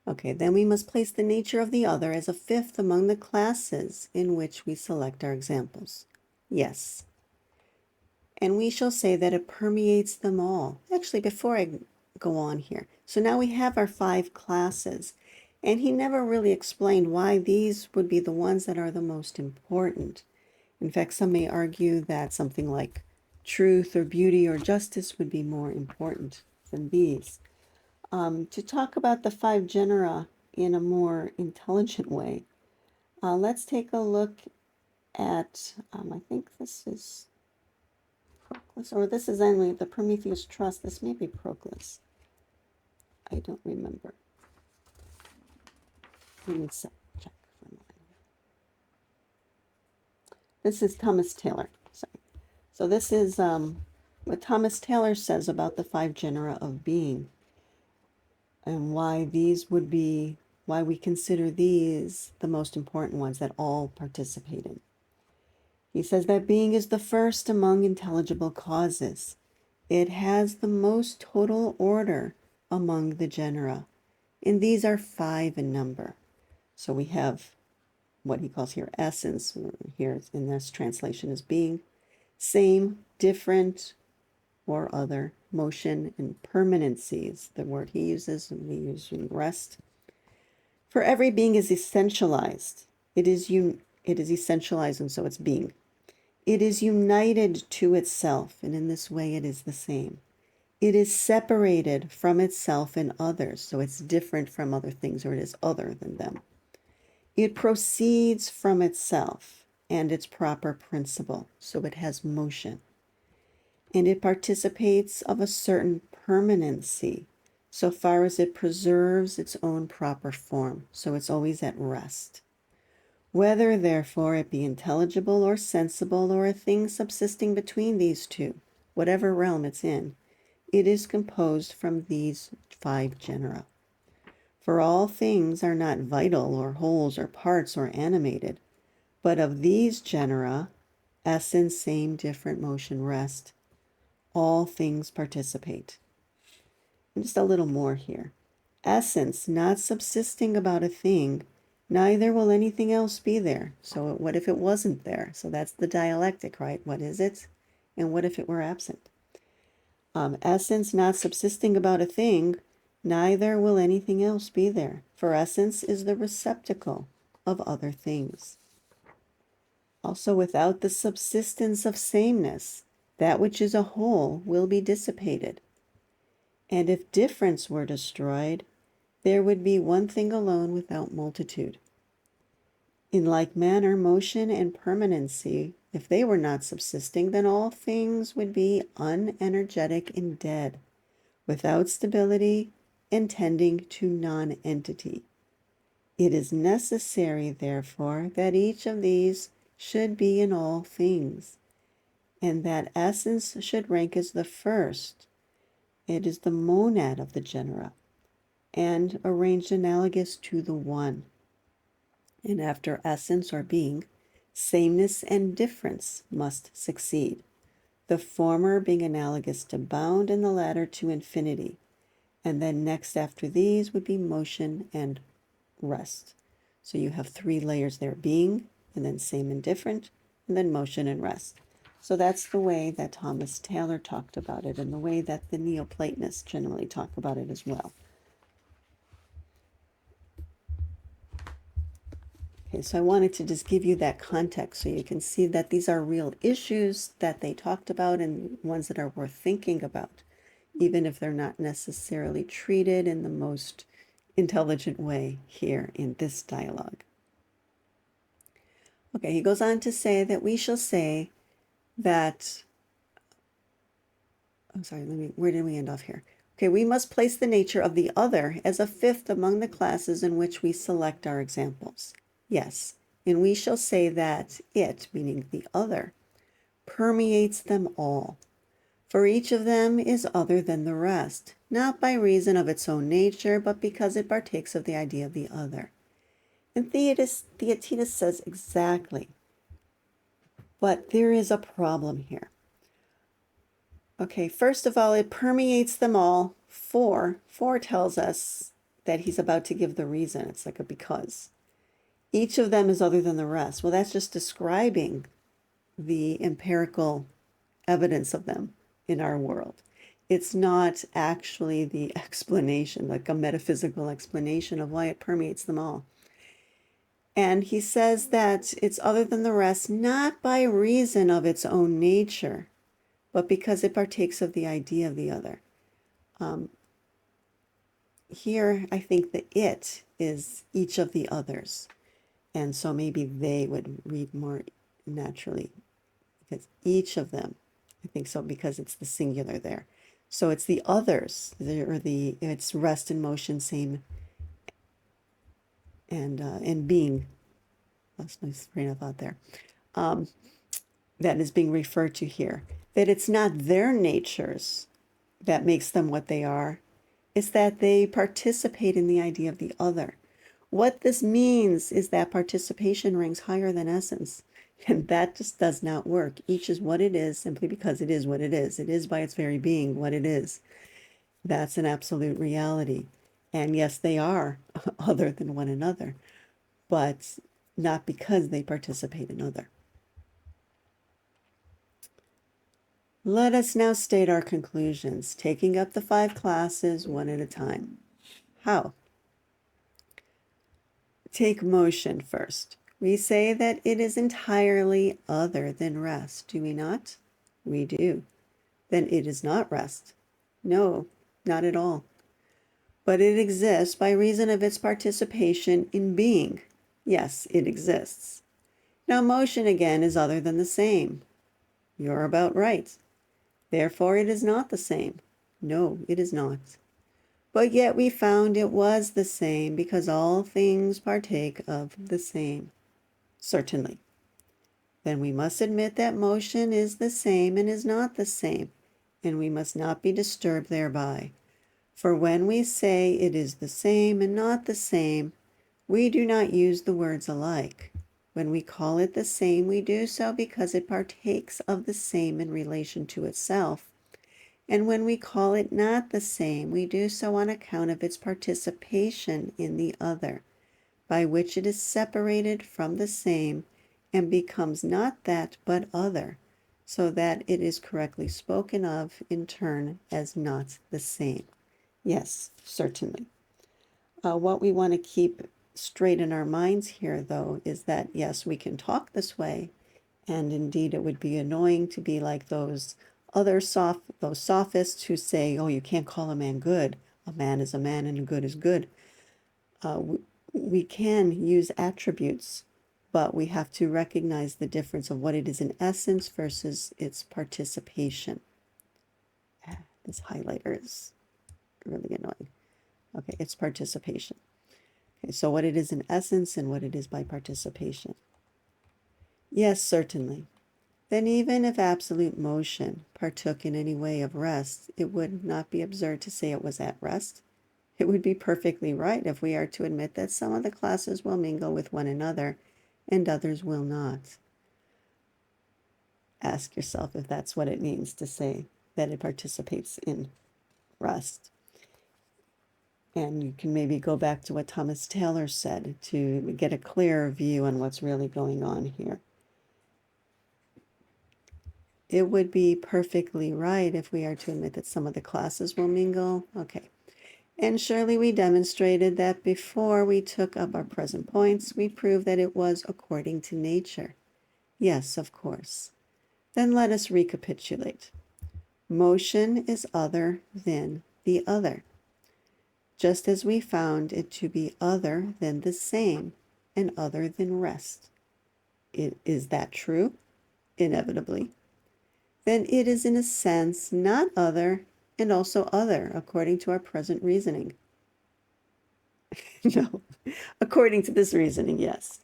Okay, then we must place the nature of the other as a 5th among the classes in which we select our examples. Yes. And we shall say that it permeates them all. Actually, before I go on here, so now we have our 5 classes, and he never really explained why these would be the ones that are the most important. In fact, some may argue that something like truth or beauty or justice would be more important than these. To talk about the five genera in a more intelligent way, let's take a look at, I think this is Proclus, or this is only the Prometheus Trust. This may be Proclus. I don't remember. Let me check for a moment. This is Thomas Taylor. Sorry. So this is what Thomas Taylor says about the five genera of being, and why we consider these the most important ones that all participate in. He says that being is the first among intelligible causes. It has the most total order among the genera, and these are five in number. So we have what he calls here essence, here in this translation is being, same, different, or other, motion, and permanency is the word he uses, and we use in rest. For every being is essentialized. It is essentialized, and so it's being. It is united to itself, and in this way it is the same. It is separated from itself and others, so it's different from other things, or it is other than them. It proceeds from itself and its proper principle, so it has motion. And it participates of a certain permanency, so far as it preserves its own proper form, so it's always at rest. Whether, therefore, it be intelligible or sensible or a thing subsisting between these two, whatever realm it's in, it is composed from these five genera. For all things are not vital or wholes or parts or animated, but of these genera, essence, same, different, motion, rest, all things participate. And just a little more here. Essence, not subsisting about a thing, neither will anything else be there. So what if it wasn't there? So that's the dialectic, right? What is it? And what if it were absent? Essence, not subsisting about a thing, neither will anything else be there. For essence is the receptacle of other things. Also, without the subsistence of sameness, that which is a whole will be dissipated. And if difference were destroyed, there would be one thing alone without multitude. In like manner, motion and permanency, if they were not subsisting, then all things would be unenergetic and dead, without stability and tending to non-entity. It is necessary, therefore, that each of these should be in all things, and that essence should rank as the first. It is the monad of the genera, and arranged analogous to the one. And after essence or being, sameness and difference must succeed, the former being analogous to bound and the latter to infinity. And then next after these would be motion and rest. So you have three layers there, being, and then same and different, and then motion and rest. So that's the way that Thomas Taylor talked about it, and the way that the Neoplatonists generally talk about it as well. Okay, so I wanted to just give you that context so you can see that these are real issues that they talked about and ones that are worth thinking about, even if they're not necessarily treated in the most intelligent way here in this dialogue. Okay, he goes on to say that we shall say that, where did we end off here? Okay, we must place the nature of the other as a fifth among the classes in which we select our examples. Yes, and we shall say that it, meaning the other, permeates them all. For each of them is other than the rest, not by reason of its own nature, but because it partakes of the idea of the other. And Theaetetus says exactly, but there is a problem here. Okay, first of all, it permeates them all. Four tells us that he's about to give the reason. It's like a because. Each of them is other than the rest. Well, that's just describing the empirical evidence of them in our world. It's not actually the explanation, like a metaphysical explanation of why it permeates them all. And he says that it's other than the rest, not by reason of its own nature, but because it partakes of the idea of the other. Here, I think the it is each of the others. And so maybe they would read more naturally because each of them, I think so, because it's the singular there. So it's the others, it's rest and motion, same, and being. Lost my train of thought there. That is being referred to here. That it's not their natures that makes them what they are. It's that they participate in the idea of the other. What this means is that participation ranks higher than essence. And that just does not work. Each is what it is simply because it is what it is. It is by its very being what it is. That's an absolute reality. And yes, they are other than one another, but not because they participate in other. Let us now state our conclusions, taking up the 5 classes one at a time. How? Take motion first. We say that it is entirely other than rest, do we not? We do. Then it is not rest. No, not at all. But it exists by reason of its participation in being. Yes, it exists. Now motion again is other than the same. You're about right. Therefore it is not the same. No, it is not. But yet we found it was the same because all things partake of the same. Certainly. Then we must admit that motion is the same and is not the same, and we must not be disturbed thereby. For when we say it is the same and not the same, we do not use the words alike. When we call it the same, we do so because it partakes of the same in relation to itself. And when we call it not the same, we do so on account of its participation in the other, by which it is separated from the same and becomes not that but other, so that it is correctly spoken of in turn as not the same. Yes, certainly. What we want to keep straight in our minds here, though, is that yes, we can talk this way, and indeed it would be annoying to be like those sophists who say, oh, you can't call a man good. A man is a man and a good is good. We can use attributes, but we have to recognize the difference of what it is in essence versus its participation. This highlighter is really annoying. Okay, it's participation. Okay, so what it is in essence and what it is by participation. Yes, certainly. Then even if absolute motion partook in any way of rest, it would not be absurd to say it was at rest. It would be perfectly right if we are to admit that some of the classes will mingle with one another and others will not. Ask yourself if that's what it means to say that it participates in rest. And you can maybe go back to what Thomas Taylor said to get a clearer view on what's really going on here. It would be perfectly right if we are to admit that some of the classes will mingle. Okay. And surely we demonstrated that before we took up our present points, we proved that it was according to nature. Yes, of course. Then let us recapitulate. Motion is other than the other, just as we found it to be other than the same and other than rest. Is that true? Inevitably. Then it is in a sense not other and also other according to our present reasoning. No, according to this reasoning, yes.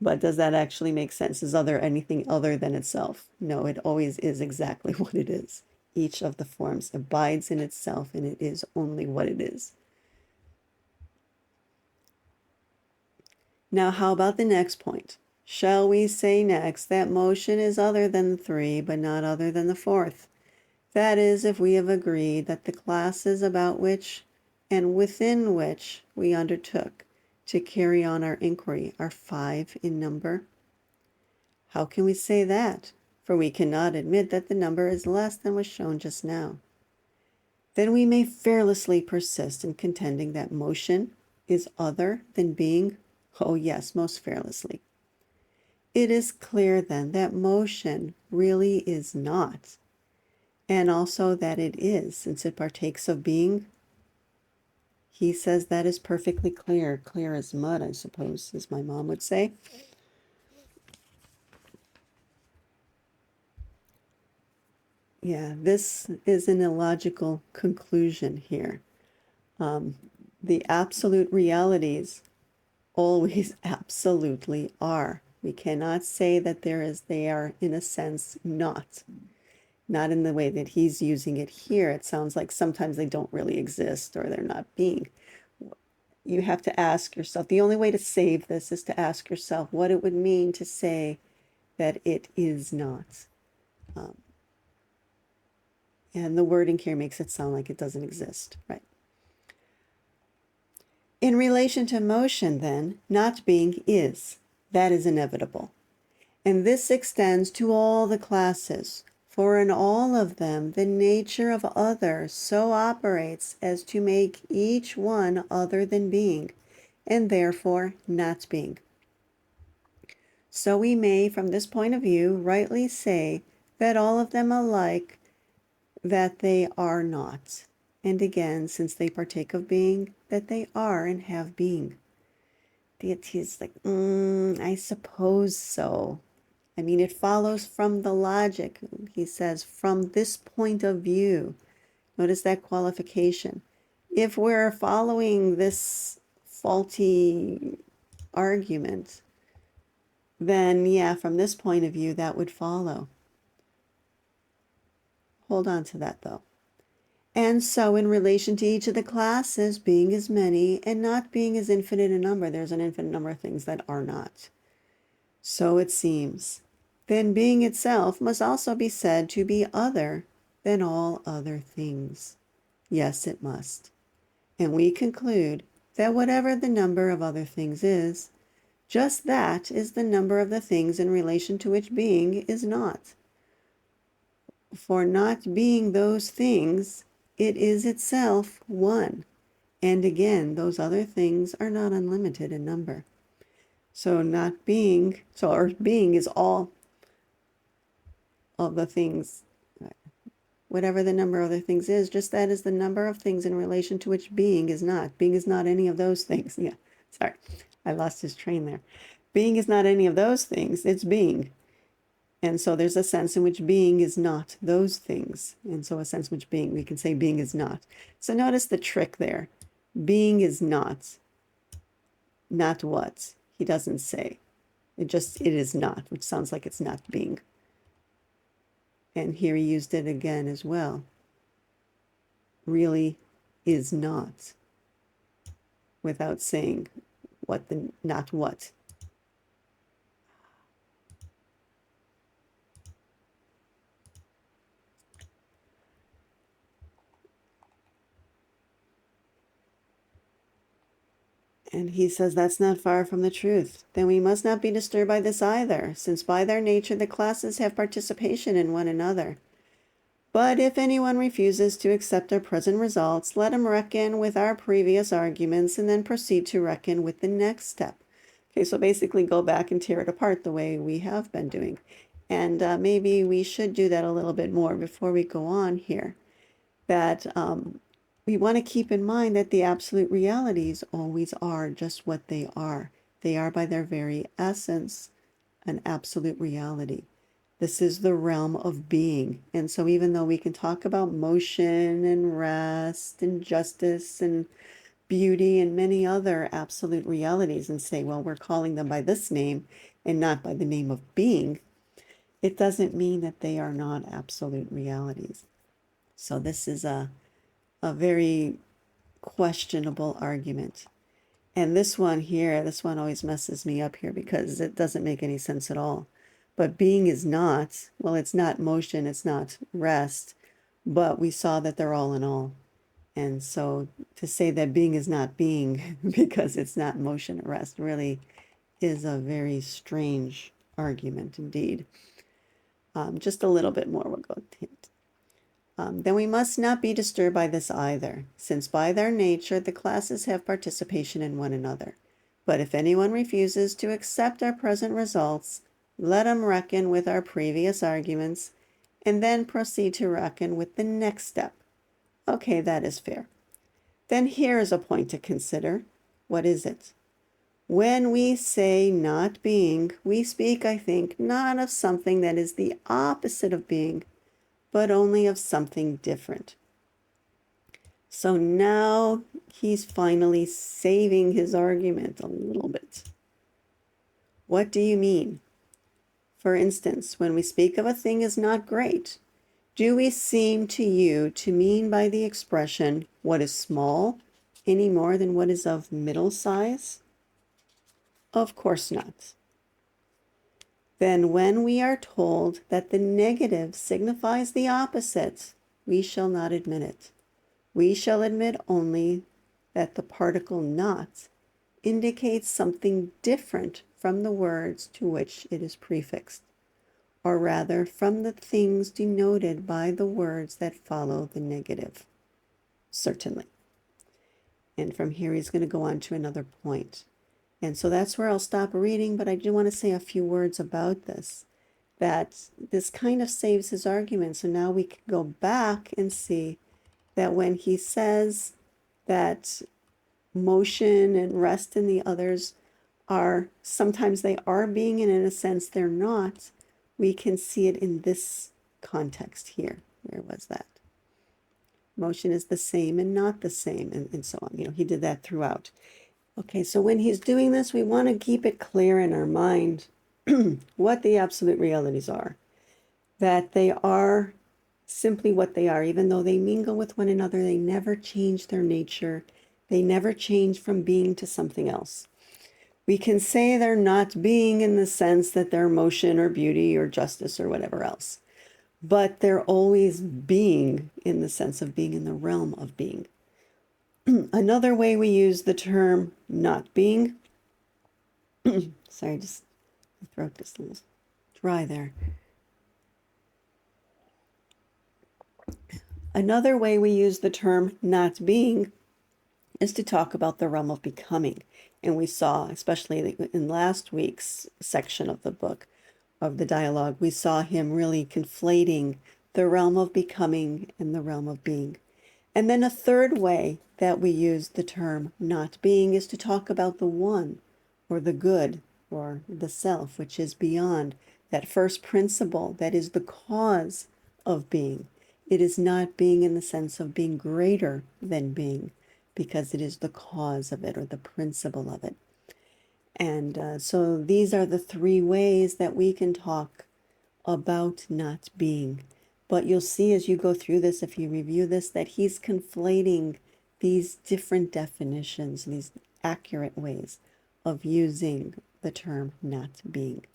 But does that actually make sense? Is other anything other than itself? No, it always is exactly what it is. Each of the forms abides in itself and it is only what it is. Now, how about the next point? Shall we say next that motion is other than the 3, but not other than the 4th? That is, if we have agreed that the classes about which and within which we undertook to carry on our inquiry are 5 in number. How can we say that? For we cannot admit that the number is less than was shown just now. Then we may fearlessly persist in contending that motion is other than being. Oh yes, most fearlessly. It is clear then that motion really is not, and also that it is, since it partakes of being. He says that is perfectly clear, clear as mud, I suppose, as my mom would say. Yeah, this is an illogical conclusion here. The absolute realities always absolutely are. We cannot say that they are in a sense not in the way that he's using it here. It sounds like sometimes they don't really exist or they're not being. You have to ask yourself, the only way to save this is to ask yourself what it would mean to say that it is not. And the wording here makes it sound like it doesn't exist, right? In relation to motion, then, not being is. That is inevitable. And this extends to all the classes, for in all of them the nature of other so operates as to make each one other than being, and therefore not being. So we may, from this point of view, rightly say that all of them alike, that they are not. And again, since they partake of being, that they are and have being. Deity is like, I suppose so. I mean, it follows from the logic. He says, from this point of view. Notice that qualification. If we're following this faulty argument, then yeah, from this point of view, that would follow. Hold on to that though. And so in relation to each of the classes, being is many and not being is infinite in number. There's an infinite number of things that are not. So it seems. Then being itself must also be said to be other than all other things. Yes, it must. And we conclude that whatever the number of other things is, just that is the number of the things in relation to which being is not. For not being those things, it is itself one. And again, those other things are not unlimited in number. So not being, or being is all of the things, whatever the number of other things is, just that is the number of things in relation to which being is not. Being is not any of those things. Yeah, sorry, I lost his train there. Being is not any of those things, it's being. And so there's a sense in which being is not those things. And so a sense in which being, we can say being is not. So notice the trick there. Being is not what? He doesn't say. It is not, which sounds like it's not being. And here he used it again as well. Really is not, without saying what the not what. And he says that's not far from the truth. Then we must not be disturbed by this either, since by their nature the classes have participation in one another. But if anyone refuses to accept our present results, let him reckon with our previous arguments and then proceed to reckon with the next step. Okay, so basically go back and tear it apart the way we have been doing. And maybe we should do that a little bit more before we go on here. That we want to keep in mind that the absolute realities always are just what they are. They are by their very essence an absolute reality. This is the realm of being. And so even though we can talk about motion and rest and justice and beauty and many other absolute realities and say, well, we're calling them by this name and not by the name of being, it doesn't mean that they are not absolute realities. So this is a very questionable argument. And this one always messes me up here because it doesn't make any sense at all. But being is not, well, it's not motion, it's not rest, but we saw that they're all in all. And so to say that being is not being because it's not motion or rest really is a very strange argument indeed. Just a little bit more, we'll go to it. Then we must not be disturbed by this either, since by their nature the classes have participation in one another. But if anyone refuses to accept our present results, let him reckon with our previous arguments, and then proceed to reckon with the next step. Okay, that is fair. Then here is a point to consider. What is it? When we say not being, we speak, I think, not of something that is the opposite of being, but only of something different. So now he's finally saving his argument a little bit. What do you mean? For instance, when we speak of a thing as not great, do we seem to you to mean by the expression what is small any more than what is of middle size? Of course not. Then when we are told that the negative signifies the opposite, we shall not admit it. We shall admit only that the particle not indicates something different from the words to which it is prefixed, or rather from the things denoted by the words that follow the negative. Certainly. And from here he's going to go on to another point. And so that's where I'll stop reading, but I do want to say a few words about this, that this kind of saves his argument. So now we can go back and see that when he says that motion and rest in the others are, sometimes they are being, and in a sense they're not, we can see it in this context here. Where was that? Motion is the same and not the same, and so on. He did that throughout. Okay, so when he's doing this, we want to keep it clear in our mind what the absolute realities are. That they are simply what they are. Even though they mingle with one another, they never change their nature. They never change from being to something else. We can say they're not being in the sense that they're motion or beauty or justice or whatever else. But they're always being in the sense of being in the realm of being. Another way we use the term not being, sorry, just my throat just a little dry there. Another way we use the term not being is to talk about the realm of becoming. And we saw, especially in last week's section of the book, of the dialogue, we saw him really conflating the realm of becoming and the realm of being. And then a third way that we use the term not being is to talk about the one, or the good, or the self, which is beyond that first principle that is the cause of being. It is not being in the sense of being greater than being, because it is the cause of it, or the principle of it. And so these are the three ways that we can talk about not being. But you'll see as you go through this, if you review this, that he's conflating these different definitions, these accurate ways of using the term not being.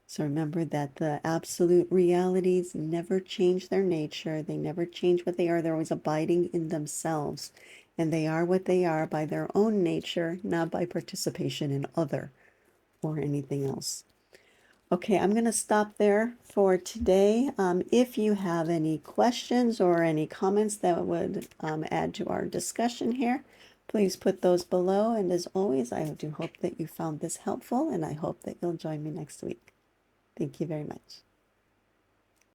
So remember that the absolute realities never change their nature. They never change what they are. They're always abiding in themselves. And they are what they are by their own nature, not by participation in other or anything else. Okay, I'm going to stop there for today. If you have any questions or any comments that would add to our discussion here, please put those below. And as always, I do hope that you found this helpful, and I hope that you'll join me next week. Thank you very much.